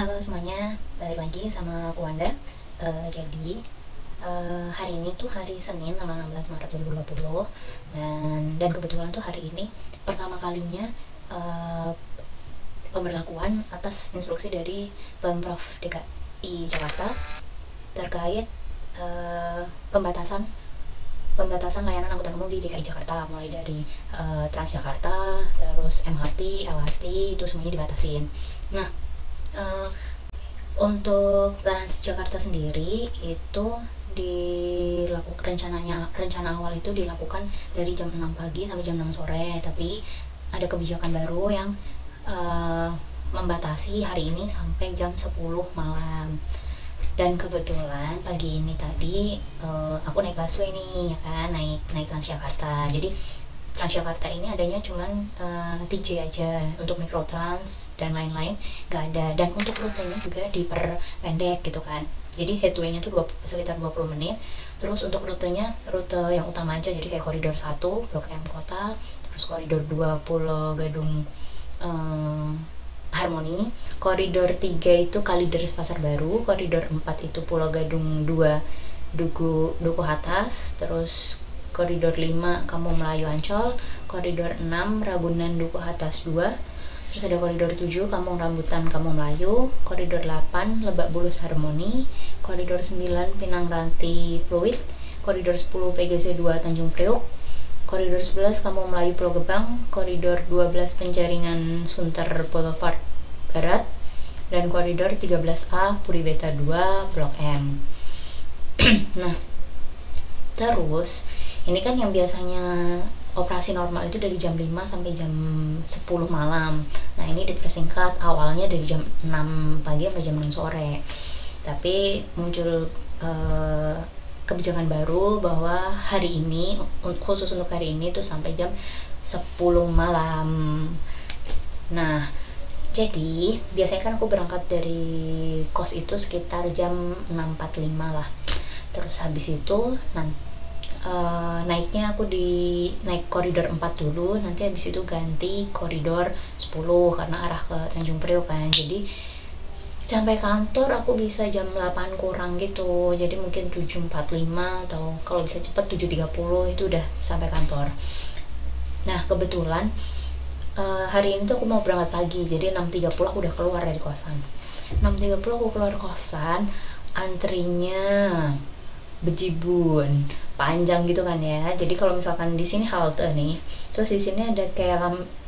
Halo semuanya, balik lagi sama aku Wanda. Hari ini tuh hari Senin tanggal 16 Maret 2020 dan kebetulan tuh hari ini pertama kalinya eh, pemberlakuan atas instruksi dari Pemprov DKI Jakarta terkait eh, pembatasan pembatasan layanan angkutan umum di DKI Jakarta, mulai dari Transjakarta, terus MRT, LRT, itu semuanya dibatasin. Nah, eh, untuk Transjakarta sendiri itu rencana awal itu dilakukan dari jam 6 pagi sampai jam 6 sore, tapi ada kebijakan baru yang uh, membatasi hari ini sampai jam 10 malam. Dan kebetulan pagi ini tadi aku naik busway nih, ya kan, naik Transjakarta. Jadi Transjakarta ini adanya cuman TJ aja, untuk Mikrotrans dan lain-lain nggak ada, dan untuk rutenya juga diperpendek gitu kan. Jadi headway-nya tuh sekitar 20 menit. Terus untuk rute yang utama aja, jadi kayak koridor 1 Blok M Kota, terus koridor 2 Pulau Gadung Harmoni, koridor 3 itu Kalideres Pasar Baru, koridor 4 itu Pulau Gadung 2 Duku Atas, terus koridor 5 Kampung Melayu Ancol, koridor 6 Ragunan Duku Atas 2, terus ada koridor 7 Kampung Rambutan Kampung Melayu, koridor 8 Lebak Bulus Harmoni, koridor 9 Pinang Ranti Pluit, koridor 10 PGC 2 Tanjung Priok, koridor 11 Kampung Melayu Pulau Gebang, koridor 12 Penjaringan Sunter Boulevard Barat, dan koridor 13A Puri Beta 2 Blok M. Nah, terus ini kan yang biasanya operasi normal itu dari jam 5 sampai jam 10 malam. Nah, ini dipersingkat awalnya dari jam 6 pagi sampai jam 6 sore. Tapi muncul kebijakan baru bahwa hari ini, khusus untuk hari ini tuh sampai jam 10 malam. Nah, jadi biasanya kan aku berangkat dari kos itu sekitar jam 6.45 lah. Terus habis itu naiknya aku naik koridor 4 dulu, nanti habis itu ganti koridor 10 karena arah ke Tanjung Priok kan. Jadi sampai kantor aku bisa jam 8 kurang gitu, jadi mungkin 7.45 atau kalau bisa cepat 7.30 itu udah sampai kantor. Nah, kebetulan hari ini tuh aku mau berangkat pagi, jadi 6.30 aku udah keluar dari kosan. 6.30 aku keluar kosan, antrinya bejibun panjang gitu kan ya. Jadi kalau misalkan di sini halte nih, terus di sini ada kayak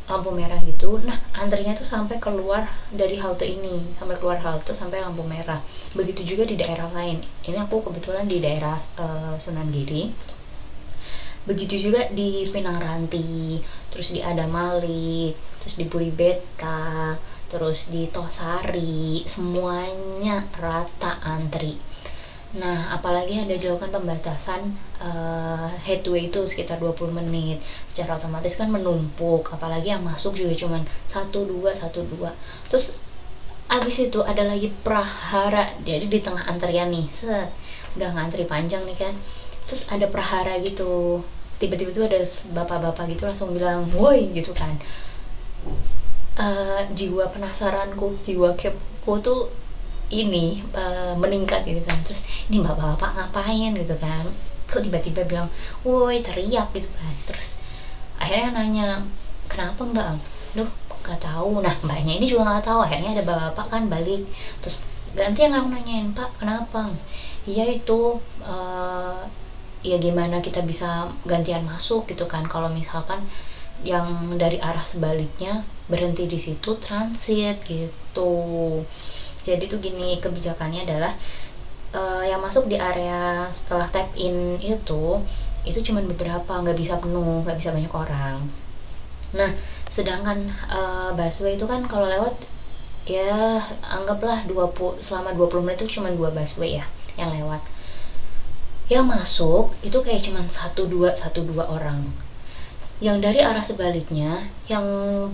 lampu merah gitu. Nah, antrinya tuh sampai keluar dari halte ini, sampai keluar halte sampai lampu merah. Begitu juga di daerah lain. Ini aku kebetulan di daerah Sunan Giri. Begitu juga di Pinang Ranti, terus di Adamalik, terus di Puri Beta, terus di Tosari, semuanya rata antri. Nah, apalagi ada dilakukan pembatasan headway itu sekitar 20 menit. Secara otomatis kan menumpuk, apalagi yang masuk juga cuman 1-2. Terus abis itu ada lagi prahara, jadi di tengah antrian nih, udah ngantri panjang nih kan. Terus ada prahara gitu, tiba-tiba tuh ada bapak-bapak gitu langsung bilang woi gitu kan. Jiwa penasaranku, jiwa kepo tuh ini meningkat gitu kan. Terus ini bapak-bapak ngapain gitu kan, kok tiba-tiba bilang woi, teriak gitu kan. Terus akhirnya nanya, kenapa mbak? Duh, gak tahu. Nah, mbaknya ini juga gak tahu. Akhirnya ada bapak kan balik, terus gantian aku nanyain, pak kenapa? Iya itu ya gimana kita bisa gantian masuk gitu kan, kalau misalkan yang dari arah sebaliknya berhenti di situ transit gitu. Jadi tuh gini, kebijakannya adalah yang masuk di area setelah tap in itu cuman beberapa, nggak bisa penuh, nggak bisa banyak orang. Nah, sedangkan busway itu kan kalau lewat ya anggaplah selama 20 menit itu cuma 2 busway ya yang lewat. Yang masuk itu kayak cuman 1-2 orang. Yang dari arah sebaliknya yang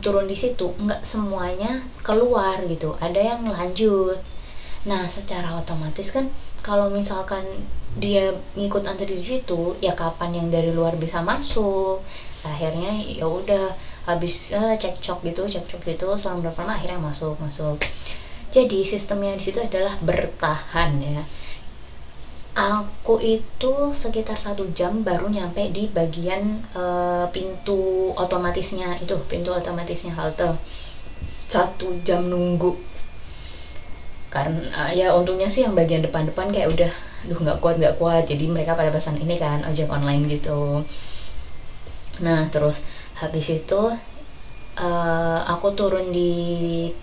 turun di situ nggak semuanya keluar gitu, ada yang lanjut. Nah, secara otomatis kan kalau misalkan dia ngikut antri di situ, ya kapan yang dari luar bisa masuk? Akhirnya ya udah habis cekcok gitu selama berapa lama akhirnya masuk. Jadi sistemnya di situ adalah bertahan ya. Aku itu sekitar 1 jam baru nyampe di bagian pintu otomatisnya, itu pintu otomatisnya halte. 1 jam nunggu, karena ya untungnya sih yang bagian depan-depan kayak udah nggak kuat, jadi mereka pada pesan ini kan, ojek online gitu. Nah terus habis itu aku turun di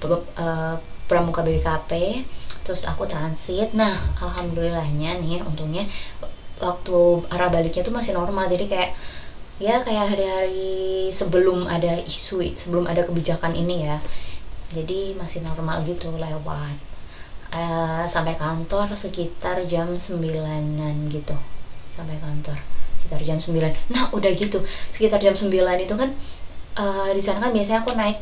Pramuka BWKP, terus aku transit. Nah alhamdulillahnya nih, untungnya waktu arah baliknya tuh masih normal, jadi kayak ya kayak hari-hari sebelum ada isu, sebelum ada kebijakan ini ya, jadi masih normal gitu lewat. Sampai kantor sekitar jam 9-an gitu, sampai kantor sekitar jam 9. Nah udah gitu sekitar jam 9 itu kan di sana kan biasanya aku naik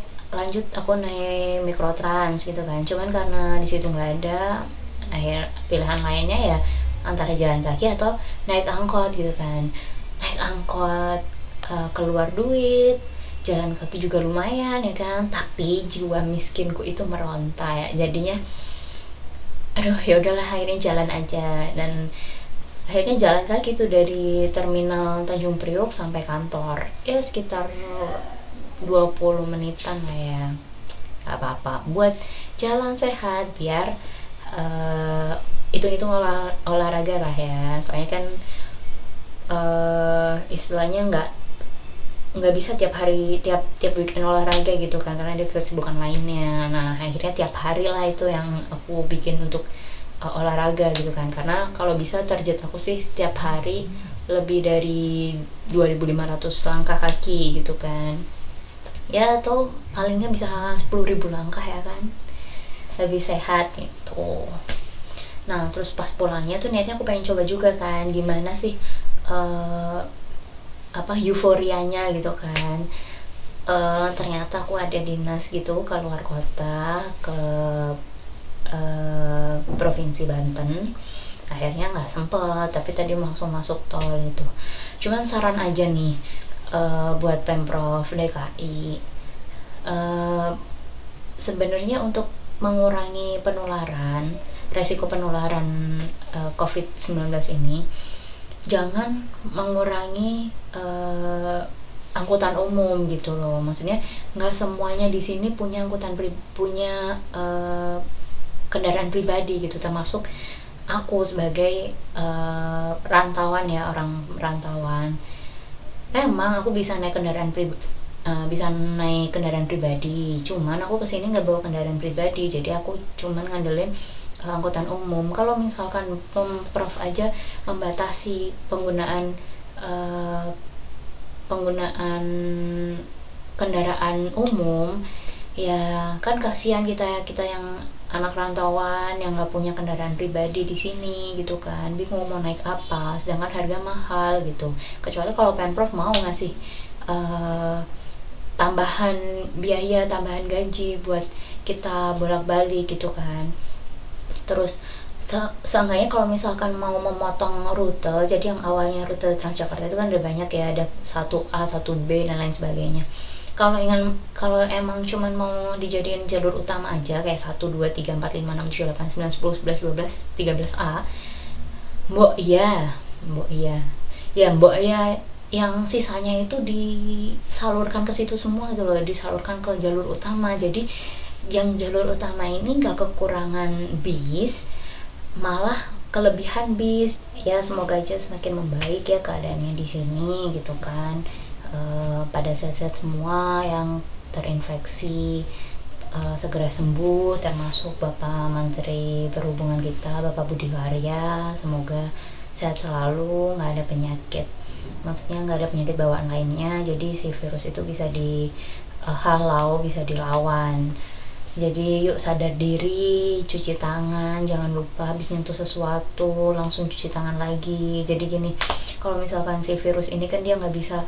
mikrotrans gitu kan, cuman karena di situ nggak ada pilihan lainnya ya, antara jalan kaki atau naik angkot gitu kan. Naik angkot keluar duit, jalan kaki juga lumayan ya kan, tapi jiwa miskinku itu meronta ya, jadinya aduh ya udahlah, akhirnya jalan aja. Dan akhirnya jalan kaki tuh dari terminal Tanjung Priok sampai kantor ya sekitar 20 menitan lah ya. Gak apa-apa buat jalan sehat, biar hitung-hitung olahraga lah ya, soalnya kan istilahnya nggak bisa tiap hari, tiap weekend olahraga gitu kan, karena ada kesibukan lainnya. Nah akhirnya tiap hari lah itu yang aku bikin untuk olahraga gitu kan, karena kalau bisa target aku sih tiap hari lebih dari 2.500 langkah kaki gitu kan ya, atau palingnya bisa 10.000 langkah ya kan, lebih sehat gitu. Nah terus pas pulangnya tuh niatnya aku pengen coba juga kan, gimana sih euforianya gitu kan. Ternyata aku ada dinas gitu ke luar kota, ke Provinsi Banten. Akhirnya nggak sempet, tapi tadi langsung masuk tol itu. Cuman saran aja nih buat Pemprov DKI, sebenarnya untuk mengurangi resiko penularan COVID-19 ini, jangan mengurangi angkutan umum gitu loh. Maksudnya nggak semuanya di sini punya kendaraan pribadi gitu, termasuk aku sebagai rantauan ya, orang rantauan. Emang aku bisa naik kendaraan pribadi, cuman aku kesini nggak bawa kendaraan pribadi, jadi aku cuman ngandelin angkutan umum. Kalau misalkan Pemprov aja membatasi penggunaan kendaraan umum, ya kan kasihan kita yang anak rantauan yang nggak punya kendaraan pribadi di sini gitu kan, bingung mau naik apa, sedangkan harga mahal gitu. Kecuali kalau Pemprov mau ngasih tambahan biaya, tambahan gaji buat kita bolak-balik gitu kan. Terus seenggaknya kalau misalkan mau memotong rute, jadi yang awalnya rute Transjakarta itu kan ada banyak ya, ada 1A, 1B dan lain sebagainya. Kalau emang cuman mau dijadiin jalur utama aja kayak 1, 2, 3, 4, 5, 6, 7, 8, 9, 10, 11, 12, 13A, mbok iya yang sisanya itu disalurkan ke situ semua gitu loh, disalurkan ke jalur utama. Jadi yang jalur utama ini nggak kekurangan bis, malah kelebihan bis. Ya semoga aja semakin membaik ya keadaannya di sini gitu kan. Pada sehat-sehat semua yang terinfeksi segera sembuh, termasuk Bapak Menteri Perhubungan kita, Bapak Budi Karya, semoga sehat selalu, nggak ada penyakit, maksudnya nggak ada penyakit bawaan lainnya, jadi si virus itu bisa dihalau, bisa dilawan. Jadi yuk sadar diri, cuci tangan, jangan lupa habis nyentuh sesuatu langsung cuci tangan lagi. Jadi gini, kalau misalkan si virus ini kan dia nggak bisa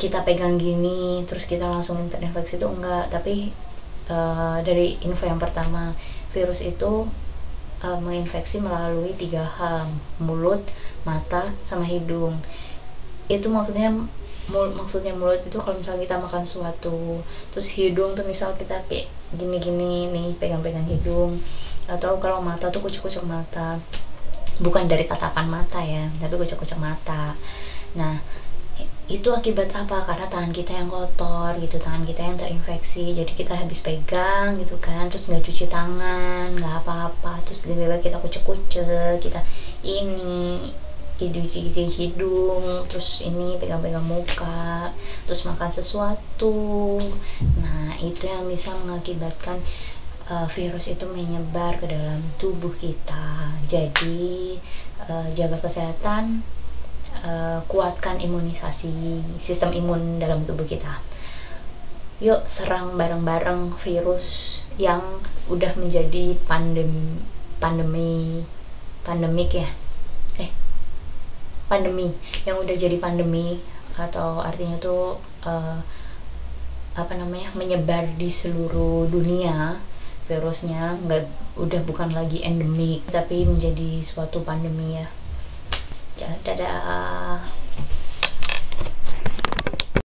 kita pegang gini terus kita langsung terinfeksi, itu enggak. Tapi dari info yang pertama, virus itu menginfeksi melalui 3 hal, mulut, mata, sama hidung. Itu maksudnya Maksudnya mulut itu kalau misalnya kita makan sesuatu, terus hidung tuh misal kita kayak gini-gini nih, pegang-pegang hidung, atau kalau mata tuh kucek-kucek mata, bukan dari tatapan mata ya, tapi kucek-kucek mata. Nah itu akibat apa? Karena tangan kita yang kotor gitu, tangan kita yang terinfeksi, jadi kita habis pegang gitu kan, terus nggak cuci tangan, nggak apa-apa, terus tiba-tiba kita kucek-kucek, kita ini cuci hidung, terus ini pegang-pegang muka, terus makan sesuatu. Nah itu yang bisa mengakibatkan virus itu menyebar ke dalam tubuh kita. Jadi jaga kesehatan, kuatkan imunisasi, sistem imun dalam tubuh kita. Yuk serang bareng-bareng virus yang udah menjadi pandemik ya, pandemi yang udah jadi pandemi, atau artinya tuh menyebar di seluruh dunia. Virusnya udah bukan lagi endemik tapi menjadi suatu pandemi ya. Dadah.